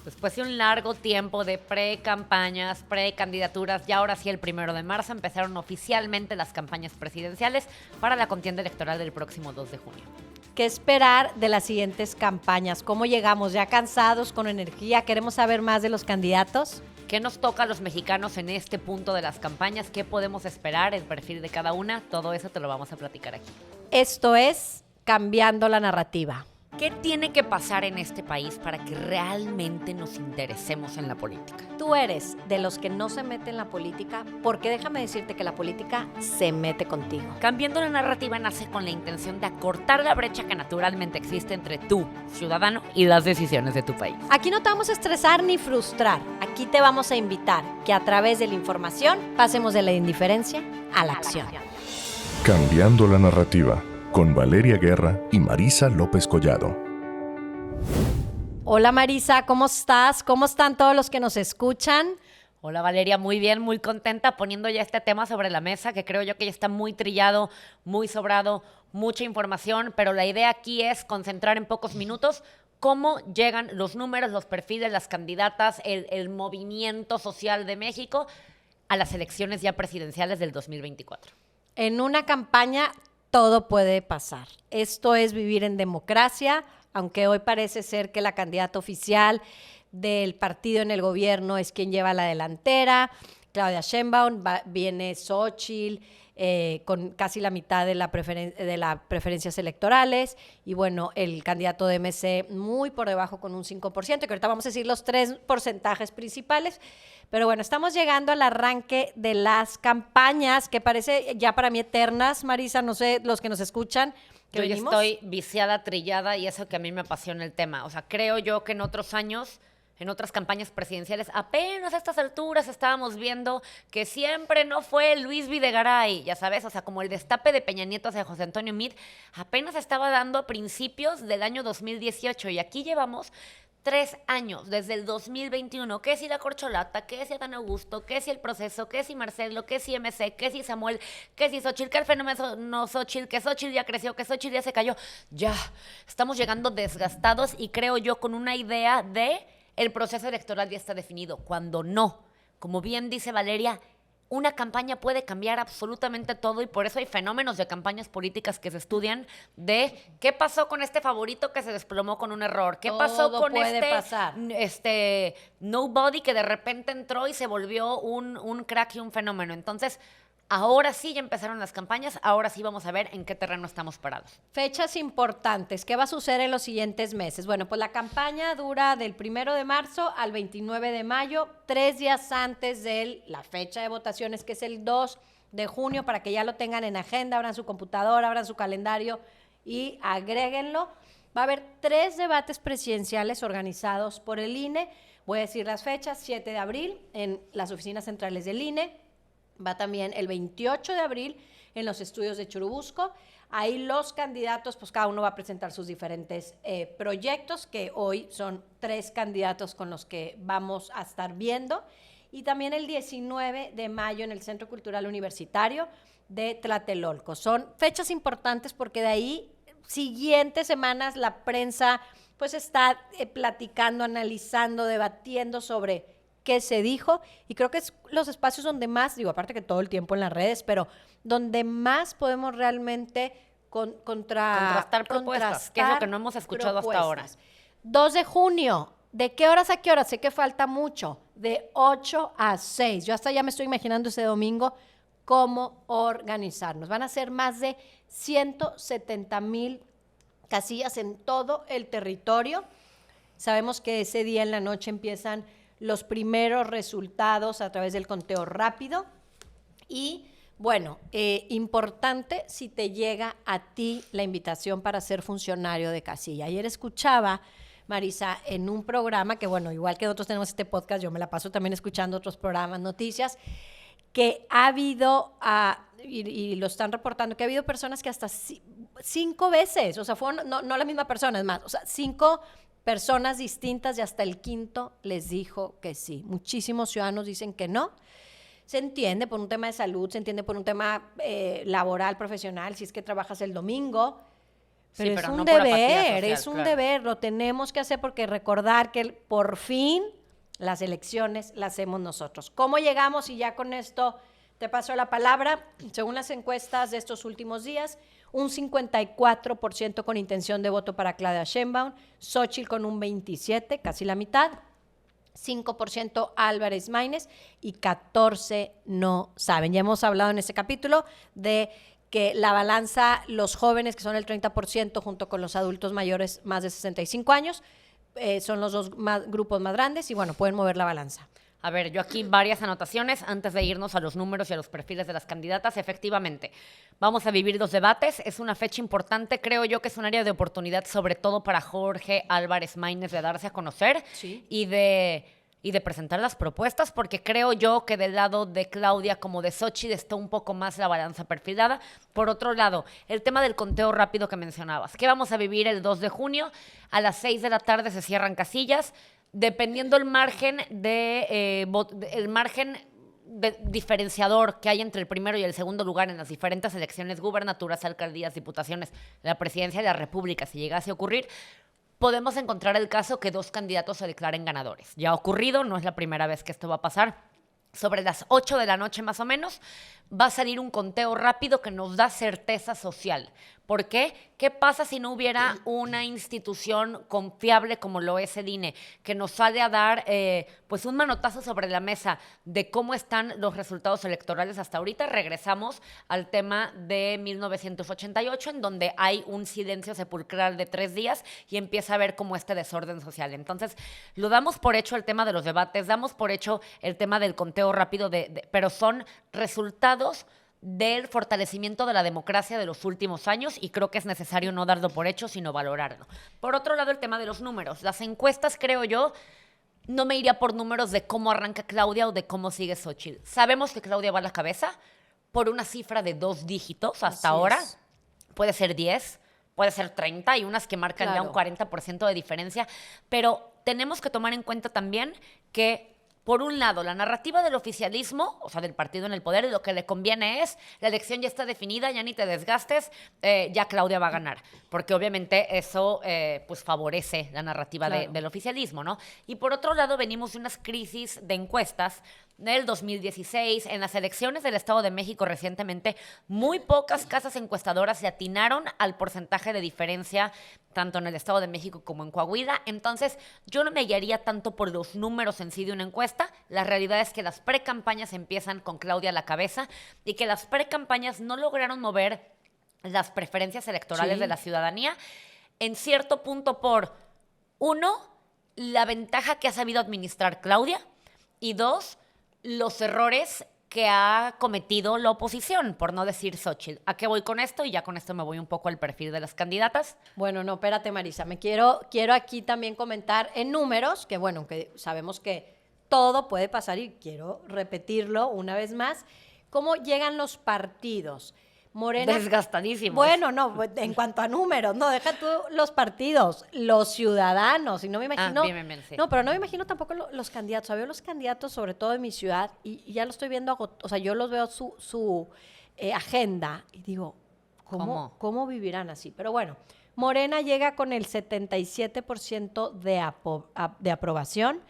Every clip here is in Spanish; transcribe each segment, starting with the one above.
Después de un largo tiempo de pre-campañas, pre-candidaturas, ya ahora sí el 1 de marzo empezaron oficialmente las campañas presidenciales para la contienda electoral del próximo 2 de junio. ¿Qué esperar de las siguientes campañas? ¿Cómo llegamos? ¿Ya cansados, con energía? ¿Queremos saber más de los candidatos? ¿Qué nos toca a los mexicanos en este punto de las campañas? ¿Qué podemos esperar? El perfil de cada una. Todo eso te lo vamos a platicar aquí. Esto es Cambiando la Narrativa. ¿Qué tiene que pasar en este país para que realmente nos interesemos en la política? Tú eres de los que no se mete en la política, porque déjame decirte que la política se mete contigo. Cambiando la narrativa nace con la intención de acortar la brecha que naturalmente existe entre tú, ciudadano, y las decisiones de tu país. Aquí no te vamos a estresar ni frustrar. Aquí te vamos a invitar que a través de la información pasemos de la indiferencia a la acción. Cambiando la narrativa, con Valeria Guerra y Marisa López Collado. Hola Marisa, ¿cómo estás? ¿Cómo están todos los que nos escuchan? Hola Valeria, muy bien, muy contenta poniendo ya este tema sobre la mesa, que creo yo que ya está muy trillado, muy sobrado, mucha información, pero la idea aquí es concentrar en pocos minutos cómo llegan los números, los perfiles, las candidatas, el movimiento social de México a las elecciones ya presidenciales del 2024. En una campaña todo puede pasar. Esto es vivir en democracia, aunque hoy parece ser que la candidata oficial del partido en el gobierno es quien lleva la delantera. Claudia Sheinbaum, viene Xóchitl, con casi la mitad de las preferencias electorales, y bueno, el candidato de MC muy por debajo con un 5%, que ahorita vamos a decir los 3 porcentajes principales. Pero bueno, estamos llegando al arranque de las campañas, que parece ya para mí eternas, Marisa, no sé, los que nos escuchan. Yo ya estoy viciada, trillada, y eso que a mí me apasiona el tema. O sea, creo yo que en otros años, en otras campañas presidenciales, apenas a estas alturas estábamos viendo que siempre no fue Luis Videgaray, ya sabes, o sea, como el destape de Peña Nieto hacia José Antonio Meade, apenas estaba dando a principios del año 2018, y aquí llevamos 3 años, desde el 2021, ¿qué si la corcholata? ¿Qué si Adán Augusto? ¿Qué si el proceso? ¿Qué si Marcelo? ¿Qué si MC? ¿Qué si Samuel? ¿Qué si Xóchitl? ¿Qué el fenómeno no Xóchitl? ¿Que Xóchitl ya creció? ¿Que Xóchitl ya se cayó? Ya, estamos llegando desgastados, y creo yo con una idea de el proceso electoral ya está definido, cuando no. Como bien dice Valeria, una campaña puede cambiar absolutamente todo, y por eso hay fenómenos de campañas políticas que se estudian de qué pasó con este favorito que se desplomó con un error, qué pasó con este nobody que de repente entró y se volvió un crack y un fenómeno. Entonces, ahora sí ya empezaron las campañas, ahora sí vamos a ver en qué terreno estamos parados. Fechas importantes, ¿qué va a suceder en los siguientes meses? Bueno, pues la campaña dura del 1 de marzo al 29 de mayo, 3 días antes de la fecha de votaciones, que es el 2 de junio, para que ya lo tengan en agenda, abran su computadora, abran su calendario y agréguenlo. Va a haber 3 debates presidenciales organizados por el INE. Voy a decir las fechas: 7 de abril en las oficinas centrales del INE. Va también el 28 de abril en los estudios de Churubusco. Ahí los candidatos, pues cada uno va a presentar sus diferentes proyectos, que hoy son 3 candidatos con los que vamos a estar viendo. Y también el 19 de mayo en el Centro Cultural Universitario de Tlatelolco. Son fechas importantes porque de ahí, siguientes semanas, la prensa pues está platicando, analizando, debatiendo sobre qué se dijo, y creo que es los espacios donde más, digo, aparte que todo el tiempo en las redes, pero donde más podemos realmente contrastar propuestas, que es lo que no hemos escuchado hasta ahora. 2 de junio, ¿de qué horas a qué horas? Sé que falta mucho, de 8 a 6. Yo hasta ya me estoy imaginando ese domingo cómo organizarnos. Van a ser más de 170,000 casillas en todo el territorio. Sabemos que ese día en la noche empiezan los primeros resultados a través del conteo rápido. Y bueno, importante si te llega a ti la invitación para ser funcionario de casilla. Ayer escuchaba, Marisa, en un programa que, bueno, igual que nosotros tenemos este podcast, yo me la paso también escuchando otros programas, noticias, que ha habido, y lo están reportando, que ha habido personas que hasta 5 veces, o sea, fueron, no la misma persona, es más, o sea, 5 personas distintas, y hasta el 5.º les dijo que sí. Muchísimos ciudadanos dicen que no. Se entiende por un tema de salud, se entiende por un tema laboral, profesional, si es que trabajas el domingo, Sí, Pero es pero un no por apatía deber, social, es un claro. deber, lo tenemos que hacer porque recordar que por fin las elecciones las hacemos nosotros. ¿Cómo llegamos? Y ya con esto te paso la palabra. Según las encuestas de estos últimos días, un 54% con intención de voto para Claudia Sheinbaum, Xóchitl con un 27%, casi la mitad, 5% Álvarez Maínez y 14% no saben. Ya hemos hablado en este capítulo de que la balanza, los jóvenes, que son el 30%, junto con los adultos mayores más de 65 años, son los dos grupos más grandes y, bueno, pueden mover la balanza. A ver, yo aquí varias anotaciones antes de irnos a los números y a los perfiles de las candidatas. Efectivamente, vamos a vivir 2 debates. Es una fecha importante. Creo yo que es un área de oportunidad, sobre todo para Jorge Álvarez Maínez, de darse a conocer Sí. y de presentar las propuestas, porque creo yo que del lado de Claudia como de Xóchitl está un poco más la balanza perfilada. Por otro lado, el tema del conteo rápido que mencionabas. ¿Qué vamos a vivir el 2 de junio? A las 6 de la tarde se cierran casillas. Dependiendo el margen diferenciador que hay entre el primero y el segundo lugar en las diferentes elecciones gubernaturas, alcaldías, diputaciones, la presidencia de la República, si llegase a ocurrir, podemos encontrar el caso que 2 candidatos se declaren ganadores. Ya ha ocurrido, no es la primera vez que esto va a pasar. Sobre las 8 de la noche más o menos, va a salir un conteo rápido que nos da certeza social. ¿Por qué? ¿Qué pasa si no hubiera una institución confiable como lo es el INE, que nos sale a dar pues un manotazo sobre la mesa de cómo están los resultados electorales hasta ahorita? Regresamos al tema de 1988, en donde hay un silencio sepulcral de 3 días y empieza a haber como este desorden social. Entonces, lo damos por hecho el tema de los debates, damos por hecho el tema del conteo rápido, pero son resultados del fortalecimiento de la democracia de los últimos años y creo que es necesario no darlo por hecho, sino valorarlo. Por otro lado, el tema de los números. Las encuestas, creo yo, no me iría por números de cómo arranca Claudia o de cómo sigue Xóchitl. Sabemos que Claudia va a la cabeza por una cifra de 2 dígitos hasta Así ahora. es. Puede ser 10, puede ser 30, y unas que marcan ya Claro. un 40% de diferencia, pero tenemos que tomar en cuenta también que, por un lado, la narrativa del oficialismo, o sea, del partido en el poder, lo que le conviene es, la elección ya está definida, ya ni te desgastes, ya Claudia va a ganar, porque obviamente eso pues favorece la narrativa Claro. del oficialismo, ¿no? Y por otro lado, venimos de unas crisis de encuestas del 2016, en las elecciones del Estado de México recientemente, muy pocas casas encuestadoras se atinaron al porcentaje de diferencia tanto en el Estado de México como en Coahuila. Entonces, yo no me guiaría tanto por los números en sí de una encuesta. La realidad es que las precampañas empiezan con Claudia a la cabeza y que las precampañas no lograron mover las preferencias electorales Sí. de la ciudadanía en cierto punto por, 1, la ventaja que ha sabido administrar Claudia, y 2, los errores que ha cometido la oposición, por no decir Xóchitl. ¿A qué voy con esto? Y ya con esto me voy un poco al perfil de las candidatas. Bueno, no, espérate, Marisa. Quiero aquí también comentar en números, que bueno, que sabemos que todo puede pasar y quiero repetirlo una vez más, cómo llegan los partidos. Morena. Desgastadísimos. Bueno, no, en cuanto a números, no, deja tú los partidos, los ciudadanos, y no me imagino. bien, sí. No, pero no me imagino tampoco los candidatos. O sea, veo los candidatos, sobre todo en mi ciudad, y ya lo estoy viendo, o sea, yo los veo su agenda y digo, ¿cómo vivirán así? Pero bueno, Morena llega con el 77% de aprobación.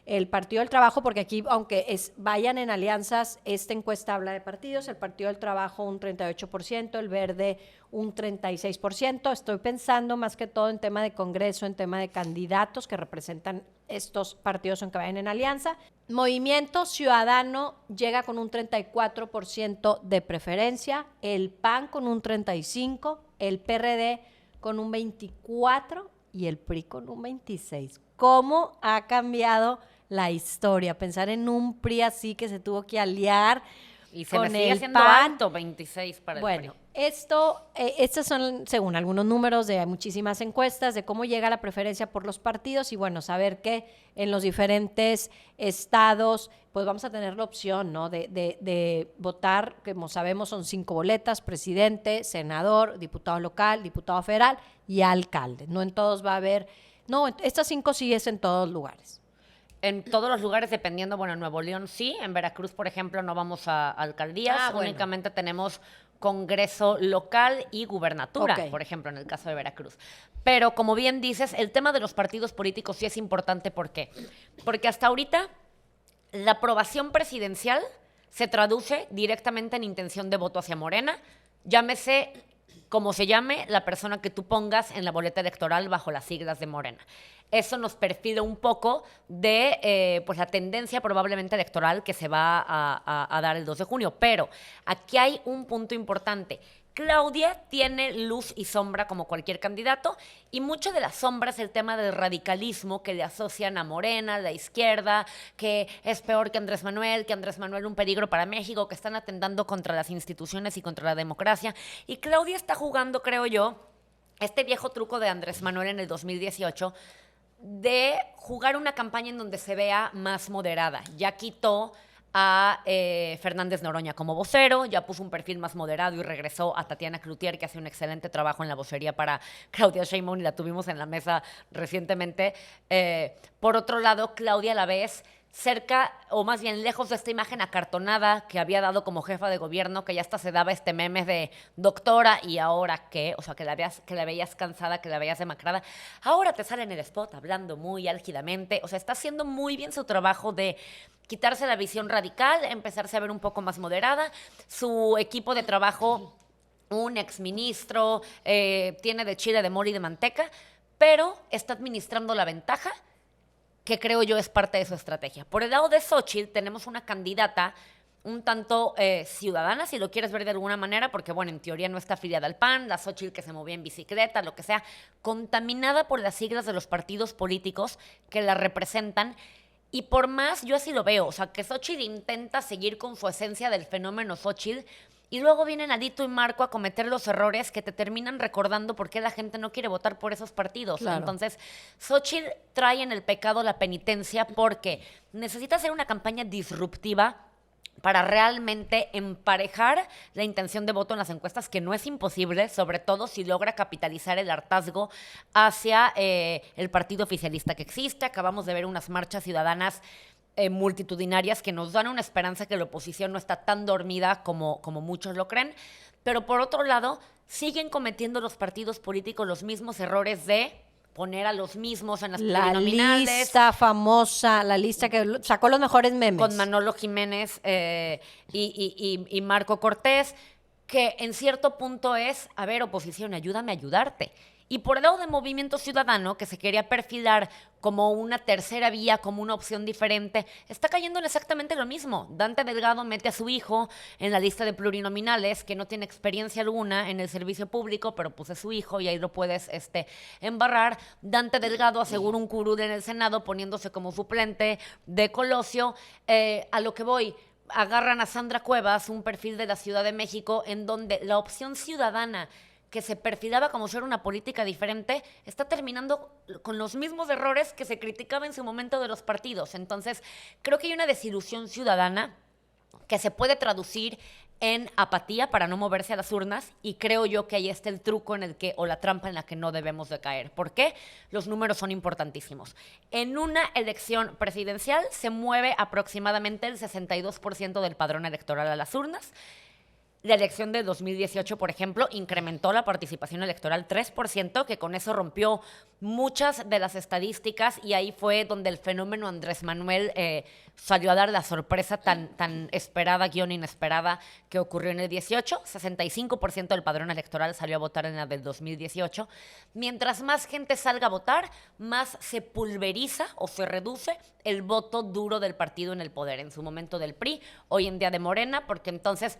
El Partido del Trabajo, porque aquí, aunque vayan en alianzas, esta encuesta habla de partidos, el Partido del Trabajo un 38%, el Verde un 36%. Estoy pensando más que todo en tema de Congreso, en tema de candidatos que representan estos partidos aunque vayan en alianza. Movimiento Ciudadano llega con un 34% de preferencia, el PAN con un 35%, el PRD con un 24% y el PRI con un 26%. ¿Cómo ha cambiado la historia? Pensar en un PRI así que se tuvo que aliar y se con me sigue el haciendo PAN. alto, 26 para el Bueno, PRI. estos son, según algunos números de muchísimas encuestas, de cómo llega la preferencia por los partidos y bueno, saber que en los diferentes estados, pues vamos a tener la opción, ¿no? de votar, como sabemos son 5 boletas, presidente, senador, diputado local, diputado federal y alcalde. No en todos va a haber, no, estas 5 sí es en todos lugares. En todos los lugares, dependiendo, bueno, en Nuevo León sí, en Veracruz, por ejemplo, no vamos a alcaldías, Ah, bueno. únicamente tenemos Congreso local y gubernatura, Ok. por ejemplo, en el caso de Veracruz. Pero como bien dices, el tema de los partidos políticos sí es importante. ¿Por qué? Porque hasta ahorita la aprobación presidencial se traduce directamente en intención de voto hacia Morena, llámese como se llame la persona que tú pongas en la boleta electoral bajo las siglas de Morena. Eso nos perfila un poco de pues la tendencia probablemente electoral que se va a dar el 2 de junio. Pero aquí hay un punto importante. Claudia tiene luz y sombra como cualquier candidato, y mucho de la sombra es el tema del radicalismo que le asocian a Morena, a la izquierda, que es peor que Andrés Manuel un peligro para México, que están atentando contra las instituciones y contra la democracia. Y Claudia está jugando, creo yo, este viejo truco de Andrés Manuel en el 2018 de jugar una campaña en donde se vea más moderada. Ya quitó a Fernández Noroña como vocero, ya puso un perfil más moderado y regresó a Tatiana Cloutier, que hace un excelente trabajo en la vocería para Claudia Sheinbaum, y la tuvimos en la mesa recientemente. Por otro lado, Claudia a la vez cerca, o más bien lejos de esta imagen acartonada que había dado como jefa de gobierno, que ya hasta se daba este meme de doctora, y ahora qué, o sea, que la veías cansada, que la veías demacrada. Ahora te sale en el spot hablando muy álgidamente, o sea, está haciendo muy bien su trabajo de quitarse la visión radical, empezarse a ver un poco más moderada. Su equipo de trabajo, un exministro, tiene de chile, de mole y de manteca, pero está administrando la ventaja que creo yo es parte de su estrategia. Por el lado de Xóchitl tenemos una candidata un tanto ciudadana, si lo quieres ver de alguna manera, porque bueno, en teoría no está afiliada al PAN, la Xóchitl que se movía en bicicleta, lo que sea, contaminada por las siglas de los partidos políticos que la representan. Y por más, yo así lo veo, o sea, que Xóchitl intenta seguir con su esencia del fenómeno Xóchitl, y luego vienen Alito y Marco a cometer los errores que te terminan recordando por qué la gente no quiere votar por esos partidos. Claro. Entonces, Xóchitl trae en el pecado la penitencia porque necesita hacer una campaña disruptiva para realmente emparejar la intención de voto en las encuestas, que no es imposible, sobre todo si logra capitalizar el hartazgo hacia el partido oficialista que existe. Acabamos de ver unas marchas ciudadanas multitudinarias que nos dan una esperanza que la oposición no está tan dormida como muchos lo creen. Pero por otro lado, siguen cometiendo los partidos políticos los mismos errores de poner a los mismos en las La plurinominales. lista famosa, la lista que sacó los mejores memes. Con Manolo Jiménez y Marco Cortés, que en cierto punto es, a ver, oposición, ayúdame a ayudarte. Y por el lado de Movimiento Ciudadano, que se quería perfilar como una tercera vía, como una opción diferente, está cayendo en exactamente lo mismo. Dante Delgado mete a su hijo en la lista de plurinominales, que no tiene experiencia alguna en el servicio público, pero pues es su hijo y ahí lo puedes embarrar. Dante Delgado asegura un curul en el Senado poniéndose como suplente de Colosio. A lo que voy, agarran a Sandra Cuevas, un perfil de la Ciudad de México, en donde la opción ciudadana que se perfilaba como ser una política diferente, está terminando con los mismos errores que se criticaba en su momento de los partidos. Entonces, creo que hay una desilusión ciudadana que se puede traducir en apatía para no moverse a las urnas, y creo yo que ahí está el truco en el que, o la trampa en la que no debemos de caer. ¿Por qué? Los números son importantísimos. En una elección presidencial se mueve aproximadamente el 62% del padrón electoral a las urnas. La elección de 2018, por ejemplo, incrementó la participación electoral 3%, que con eso rompió muchas de las estadísticas, y ahí fue donde el fenómeno Andrés Manuel salió a dar la sorpresa tan esperada, inesperada, que ocurrió en el 18. 65% del padrón electoral salió a votar en la del 2018. Mientras más gente salga a votar, más se pulveriza o se reduce el voto duro del partido en el poder, en su momento del PRI, hoy en día de Morena, porque entonces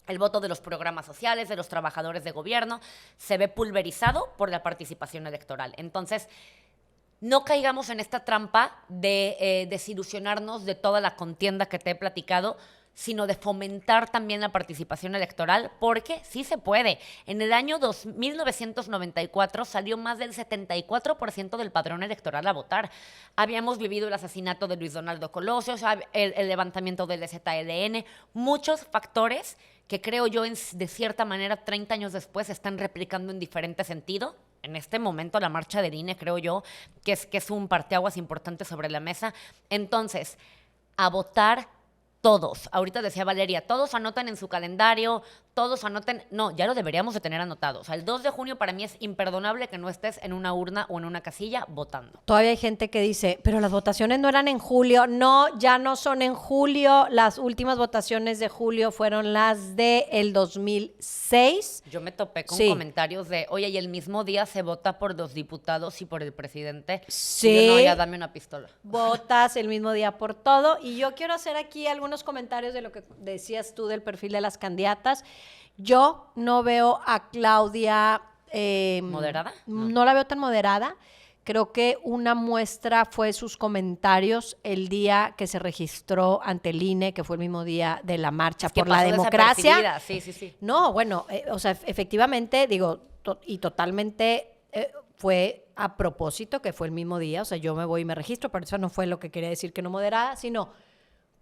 el voto de los programas sociales, de los trabajadores de gobierno, se ve pulverizado por la participación electoral. Entonces, no caigamos en esta trampa de desilusionarnos de toda la contienda que te he platicado, sino de fomentar también la participación electoral, porque sí se puede. En el año 1994 salió más del 74% del padrón electoral a votar. Habíamos vivido el asesinato de Luis Donaldo Colosio, el levantamiento del ZLN, muchos factores que creo yo, de cierta manera, 30 años después, están replicando en diferente sentido. En este momento, la marcha del INE, creo yo, que es un parteaguas importante sobre la mesa. Entonces, a votar todos. Ahorita decía Valeria, todos anotan en su calendario, todos anoten. No, ya lo deberíamos de tener anotado. O sea, el 2 de junio para mí es imperdonable que no estés en una urna o en una casilla votando. Todavía hay gente que dice, pero las votaciones no eran en julio. No, ya no son en julio. Las últimas votaciones de julio fueron las del 2006. Yo me topé con Sí. comentarios de, oye, y el mismo día se vota por los diputados y por el presidente. Sí. Y yo, no, ya dame una pistola. Votas el mismo día por todo. Y yo quiero hacer aquí algunos comentarios de lo que decías tú del perfil de las candidatas. Yo no veo a Claudia... ¿Moderada? No la veo tan moderada. Creo que una muestra fue sus comentarios el día que se registró ante el INE, que fue el mismo día de la marcha Es que por la pasó democracia. desapercibida. Sí, sí, sí. No, bueno, o sea, efectivamente, digo, y totalmente fue a propósito que fue el mismo día, o sea, yo me voy y me registro, pero eso no fue lo que quería decir que no moderada, sino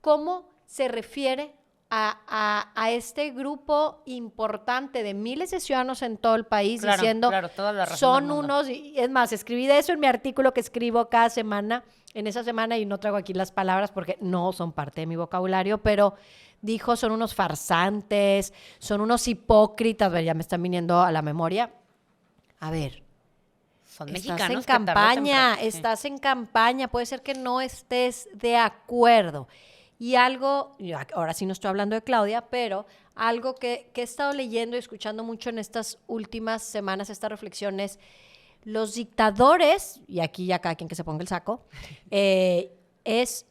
cómo se refiere a este grupo importante de miles de ciudadanos en todo el país, Claro, diciendo, claro, toda la razón son del mundo. unos, y es más, escribí de eso en mi artículo que escribo cada semana, en esa semana, y no traigo aquí las palabras porque no son parte de mi vocabulario, pero dijo, son unos farsantes, son unos hipócritas, a ver, ya me están viniendo a la memoria. A ver, Son estás mexicanos en que tarde o campaña, temprano- sí. estás en campaña, puede ser que no estés de acuerdo. Y algo, ahora sí no estoy hablando de Claudia, pero algo que he estado leyendo y escuchando mucho en estas últimas semanas, estas reflexiones, los dictadores, y aquí ya cada quien que se ponga el saco,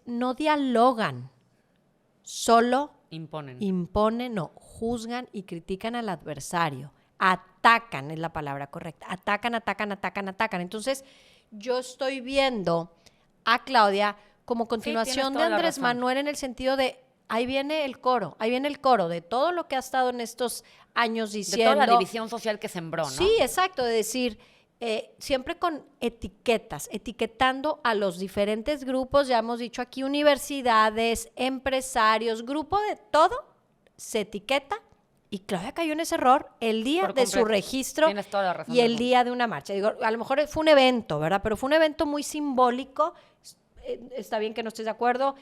no dialogan, solo Imponen. imponen, no, juzgan y critican al adversario. Atacan es la palabra correcta. Atacan, atacan, atacan, atacan. Entonces, yo estoy viendo a Claudia como continuación tienes de toda la Andrés razón. Manuel en el sentido de ahí viene el coro de todo lo que ha estado en estos años de diciendo. toda la división social que sembró, ¿no? Sí, exacto, de decir, siempre con etiquetas, etiquetando a los diferentes grupos, ya hemos dicho aquí, universidades, empresarios, grupo de todo, se etiqueta. Y Claudia cayó en ese error el día Por de su completo. registro Tienes toda la razón y del el mundo. día de una marcha. Digo, a lo mejor fue un evento, ¿verdad? Pero fue un evento muy simbólico. Está bien que no estés de acuerdo.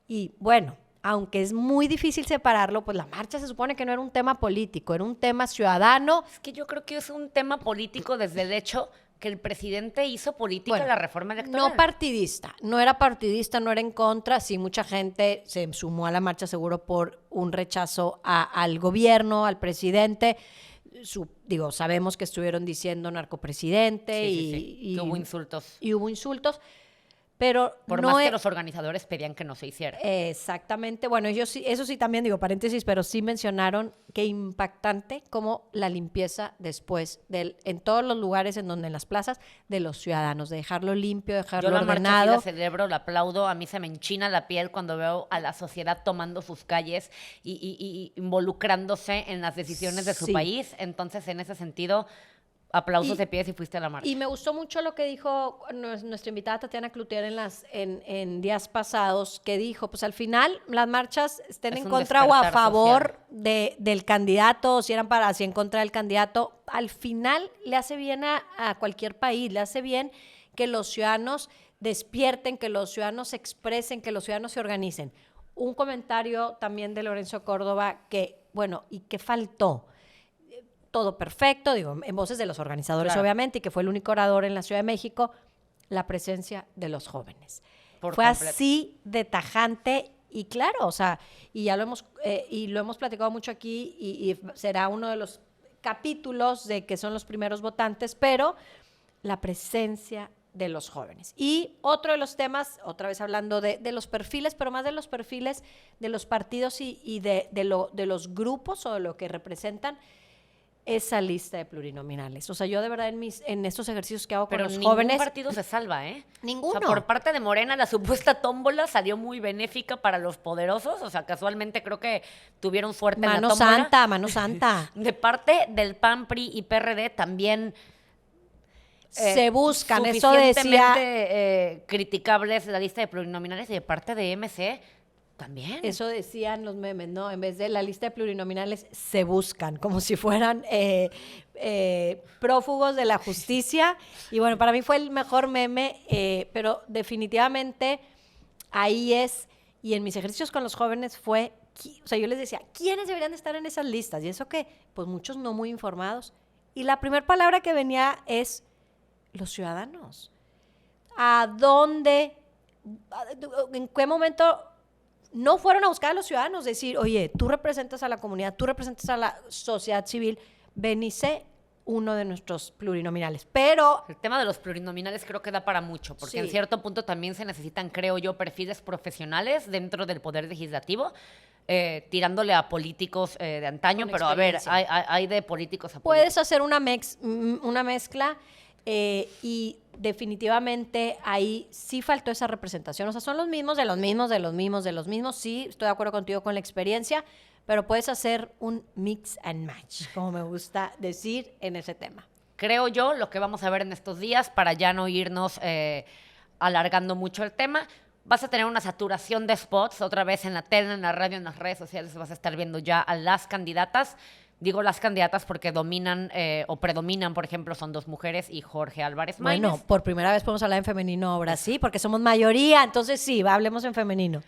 Y bueno, aunque es muy difícil separarlo, pues la marcha se supone que no era un tema político, era un tema ciudadano. Es que yo creo que es un tema político desde el hecho que el presidente hizo política Bueno, la reforma electoral. no partidista, no era partidista, no era en contra. Sí, mucha gente se sumó a la marcha seguro por un rechazo al gobierno, al presidente. Digo, sabemos que estuvieron diciendo narcopresidente Sí, sí, sí, y que hubo insultos. y hubo insultos, pero Por no más que es los organizadores pedían que no se hiciera. exactamente. Bueno, ellos sí, eso sí también digo paréntesis, pero sí mencionaron que impactante como la limpieza después en todos los lugares en donde en las plazas de los ciudadanos, de dejarlo limpio, Yo dejarlo la marcha sí ordenado. la celebro, la aplaudo. A mí se me enchina la piel cuando veo a la sociedad tomando sus calles y involucrándose en las decisiones de su Sí. país. Entonces, en ese sentido, aplausos Y- de pie si fuiste a la marcha. Y me gustó mucho lo que dijo nuestra invitada Tatiana Cloutier en días pasados, que dijo, pues al final las marchas estén Es en un contra o a despertar favor del candidato, o si eran para así en contra del candidato, al final le hace bien a cualquier país, le hace bien que los ciudadanos despierten, que los ciudadanos se expresen, que los ciudadanos se organicen. Un comentario también de Lorenzo Córdoba que, bueno, ¿y qué faltó? Todo perfecto, digo, en voces de los organizadores, Claro. obviamente, y que fue el único orador en la Ciudad de México, la presencia de los jóvenes. Por Fue completo. así de tajante y claro, o sea, y ya lo hemos platicado mucho aquí y será uno de los capítulos de que son los primeros votantes, pero la presencia de los jóvenes. Y otro de los temas, otra vez hablando de los perfiles, pero más de los perfiles de los partidos y de los grupos o de lo que representan, esa lista de plurinominales. O sea, yo de verdad en estos ejercicios que hago Pero con los ningún jóvenes, partido se salva, ¿eh? ninguno. O sea, por parte de Morena, la supuesta tómbola salió muy benéfica para los poderosos. O sea, casualmente creo que tuvieron suerte en Mano la tómbola. santa, mano santa. De parte del PAN, PRI y PRD también Se buscan, eso decía. suficientemente criticables la lista de plurinominales, y de parte de MC también. Eso decían los memes, ¿no? En vez de la lista de plurinominales, se buscan, como si fueran prófugos de la justicia. Y bueno, para mí fue el mejor meme, pero definitivamente ahí es, Y en mis ejercicios con los jóvenes fue, o sea, yo les decía, ¿quiénes deberían estar en esas listas? Y eso que, pues muchos no muy informados. Y la primera palabra que venía es los ciudadanos. ¿A dónde, en qué momento no fueron a buscar a los ciudadanos? Decir, oye, tú representas a la comunidad, tú representas a la sociedad civil, ven y sé uno de nuestros plurinominales. Pero el tema de los plurinominales creo que da para mucho, porque sí, en cierto punto también se necesitan, creo yo, perfiles profesionales dentro del Poder Legislativo, tirándole a políticos de antaño, con pero a ver, experiencia. hay de políticos a políticos. Puedes hacer una mezcla y definitivamente ahí sí faltó esa representación. O sea, son los mismos de los mismos, de los mismos, de los mismos. Sí, estoy de acuerdo contigo con la experiencia, pero puedes hacer un mix and match, como me gusta decir en ese tema. Creo yo, lo que vamos a ver en estos días, para ya no irnos alargando mucho el tema, vas a tener una saturación de spots, otra vez en la tele, en la radio, en las redes sociales, vas a estar viendo ya a las candidatas. Digo las candidatas porque dominan o predominan, por ejemplo, son 2 mujeres y Jorge Álvarez Maínez. Bueno, por primera vez podemos hablar en femenino ahora, sí, porque somos mayoría, entonces sí, hablemos en femenino.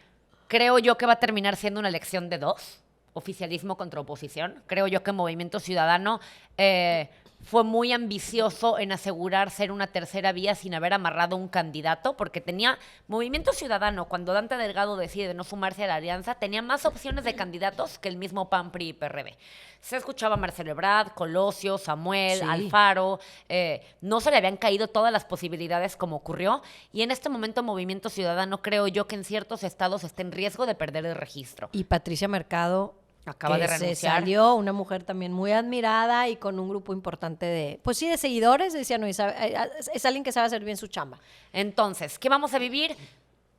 Creo yo que va a terminar siendo una elección de 2, oficialismo contra oposición. Creo yo que Movimiento Ciudadano fue muy ambicioso en asegurar ser una tercera vía sin haber amarrado un candidato, porque tenía Movimiento Ciudadano, cuando Dante Delgado decide no sumarse a la alianza, tenía más opciones de candidatos que el mismo PAN, PRI y PRD. Se escuchaba a Marcelo Ebrard, Colosio, Samuel, Sí. Alfaro, no se le habían caído todas las posibilidades como ocurrió, y en este momento Movimiento Ciudadano creo yo que en ciertos estados está en riesgo de perder el registro. Y Patricia Mercado Acaba que de renunciar. se salió, una mujer también muy admirada y con un grupo importante de, pues sí, de seguidores. Decía, no, es alguien que sabe hacer bien su chamba. Entonces, ¿qué vamos a vivir?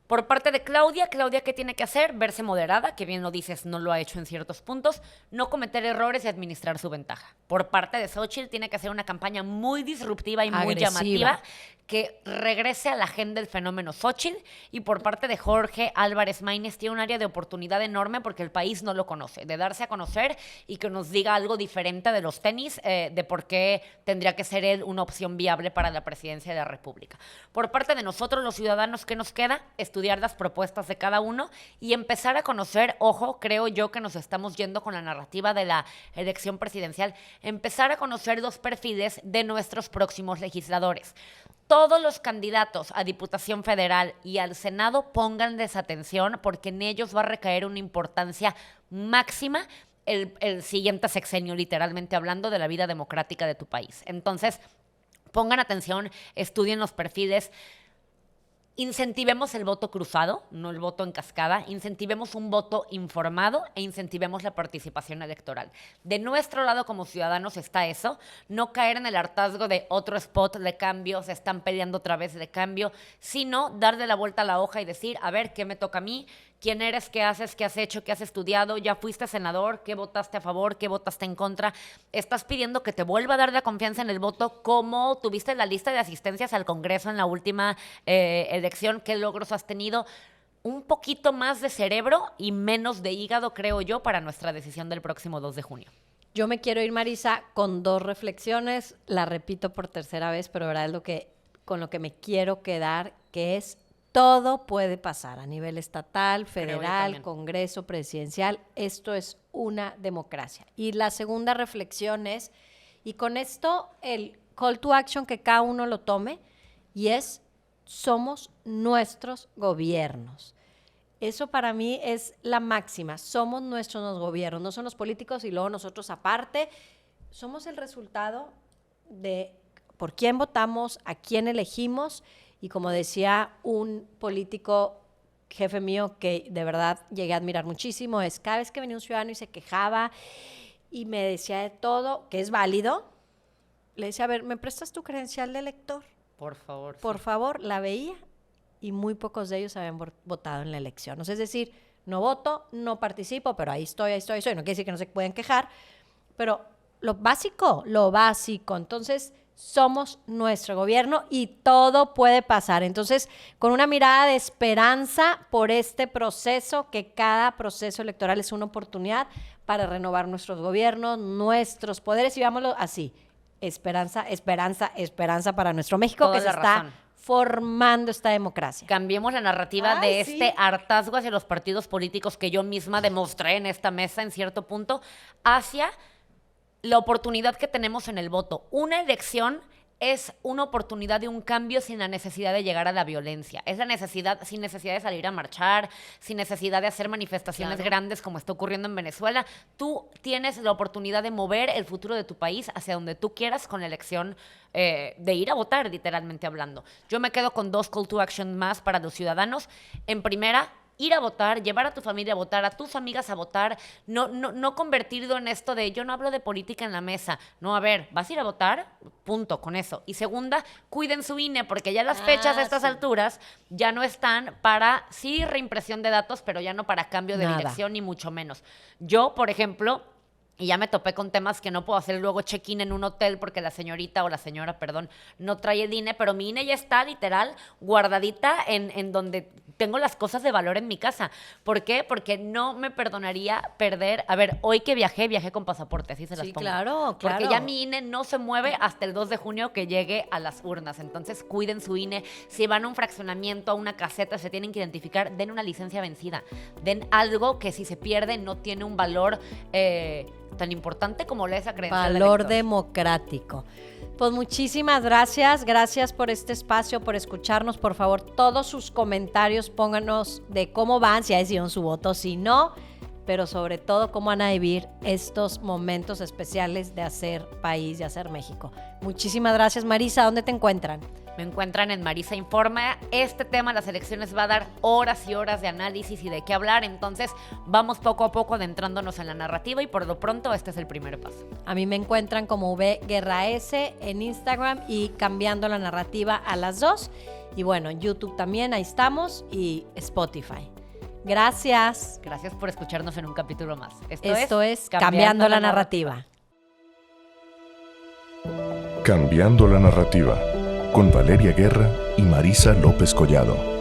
Por parte de Claudia, ¿qué tiene que hacer? Verse moderada, que bien lo dices, no lo ha hecho en ciertos puntos, no cometer errores y administrar su ventaja. Por parte de Xóchitl, tiene que hacer una campaña muy disruptiva y muy Agresiva. llamativa, que regrese a la agenda del fenómeno Xóchitl. Y por parte de Jorge Álvarez Maínez, tiene un área de oportunidad enorme porque el país no lo conoce, de darse a conocer y que nos diga algo diferente de los tenis, de por qué tendría que ser él una opción viable para la presidencia de la República. Por parte de nosotros, los ciudadanos, ¿qué nos queda? Estudiar las propuestas de cada uno y empezar a conocer, ojo, creo yo que nos estamos yendo con la narrativa de la elección presidencial, empezar a conocer los perfiles de nuestros próximos legisladores. Todos los candidatos a Diputación Federal y al Senado pónganles atención porque en ellos va a recaer una importancia máxima el siguiente sexenio, literalmente hablando, de la vida democrática de tu país. Entonces, pongan atención, estudien los perfiles. Incentivemos el voto cruzado, no el voto en cascada. Incentivemos un voto informado e incentivemos la participación electoral. De nuestro lado como ciudadanos está eso, no caer en el hartazgo de otro spot de cambio, se están peleando otra vez de cambio, sino darle la vuelta a la hoja y decir, a ver, ¿qué me toca a mí? ¿Quién eres? ¿Qué haces? ¿Qué has hecho? ¿Qué has estudiado? ¿Ya fuiste senador? ¿Qué votaste a favor? ¿Qué votaste en contra? ¿Estás pidiendo que te vuelva a dar la confianza en el voto? ¿Cómo tuviste la lista de asistencias al Congreso en la última elección? ¿Qué logros has tenido? Un poquito más de cerebro y menos de hígado, creo yo, para nuestra decisión del próximo 2 de junio. Yo me quiero ir, Marisa, con 2 reflexiones. La repito por tercera vez, pero verdad es con lo que me quiero quedar, que es todo puede pasar a nivel estatal, federal, Congreso, presidencial. Esto es una democracia. Y la segunda reflexión es, y con esto el call to action que cada uno lo tome, y es, somos nuestros gobiernos. Eso para mí es la máxima. Somos nuestros gobiernos, no son los políticos y luego nosotros aparte. Somos el resultado de por quién votamos, a quién elegimos. Y como decía un político, jefe mío, que de verdad llegué a admirar muchísimo, es cada vez que venía un ciudadano y se quejaba y me decía de todo, que es válido, le decía, a ver, ¿me prestas tu credencial de elector? Por favor. Por sí. favor, la veía y muy pocos de ellos habían votado en la elección. O sea, es decir, no voto, no participo, pero ahí estoy. No quiere decir que no se pueden quejar, pero lo básico. Entonces, somos nuestro gobierno y todo puede pasar. Entonces, con una mirada de esperanza por este proceso, que cada proceso electoral es una oportunidad para renovar nuestros gobiernos, nuestros poderes, y vámonos así. Esperanza, esperanza, esperanza para nuestro México, Toda que se la está razón. formando esta democracia. Cambiemos la narrativa Ay, de sí. este hartazgo hacia los partidos políticos que yo misma demostré en esta mesa en cierto punto, hacia la oportunidad que tenemos en el voto. Una elección es una oportunidad de un cambio sin la necesidad de llegar a la violencia. Es la necesidad, sin necesidad de salir a marchar, sin necesidad de hacer manifestaciones grandes como está ocurriendo en Venezuela. Tú tienes la oportunidad de mover el futuro de tu país hacia donde tú quieras con la elección de ir a votar, literalmente hablando. Yo me quedo con 2 call to action más para los ciudadanos. En primera, ir a votar, llevar a tu familia a votar, a tus amigas a votar, no convertirlo en esto de yo no hablo de política en la mesa. No, a ver, ¿vas a ir a votar? Punto, con eso. Y segunda, cuiden su INE, porque ya las fechas a estas alturas ya no están para, sí, reimpresión de datos, pero ya no para cambio de Nada. dirección, ni mucho menos. Yo, por ejemplo, y ya me topé con temas que no puedo hacer luego check-in en un hotel porque la señorita o la señora, perdón, no trae el INE, pero mi INE ya está literal guardadita en donde tengo las cosas de valor en mi casa. ¿Por qué? Porque no me perdonaría perder. A ver, hoy que viajé con pasaporte, así se las Sí, pongo. claro. Porque ya mi INE no se mueve hasta el 2 de junio que llegue a las urnas. Entonces, cuiden su INE. Si van a un fraccionamiento, a una caseta, se tienen que identificar, den una licencia vencida. Den algo que si se pierde no tiene un valor tan importante como esa credencial de Valor elector. democrático. Pues muchísimas gracias por este espacio, por escucharnos. Por favor, todos sus comentarios pónganos de cómo van, si ya decidieron su voto, si no, pero sobre todo cómo van a vivir estos momentos especiales de hacer país, de hacer México. Muchísimas gracias, Marisa. ¿Dónde te encuentran? Me encuentran en Marisa Informa. Este tema, las elecciones, va a dar horas y horas de análisis y de qué hablar. Entonces, vamos poco a poco adentrándonos en la narrativa y por lo pronto este es el primer paso. A mí me encuentran como V Guerra S en Instagram y Cambiando la Narrativa a las 2. Y bueno, en YouTube también, ahí estamos, y Spotify. Gracias. Gracias por escucharnos en un capítulo más. Esto es Cambiando la Narrativa. Cambiando la narrativa con Valeria Guerra y Marisa López Collado.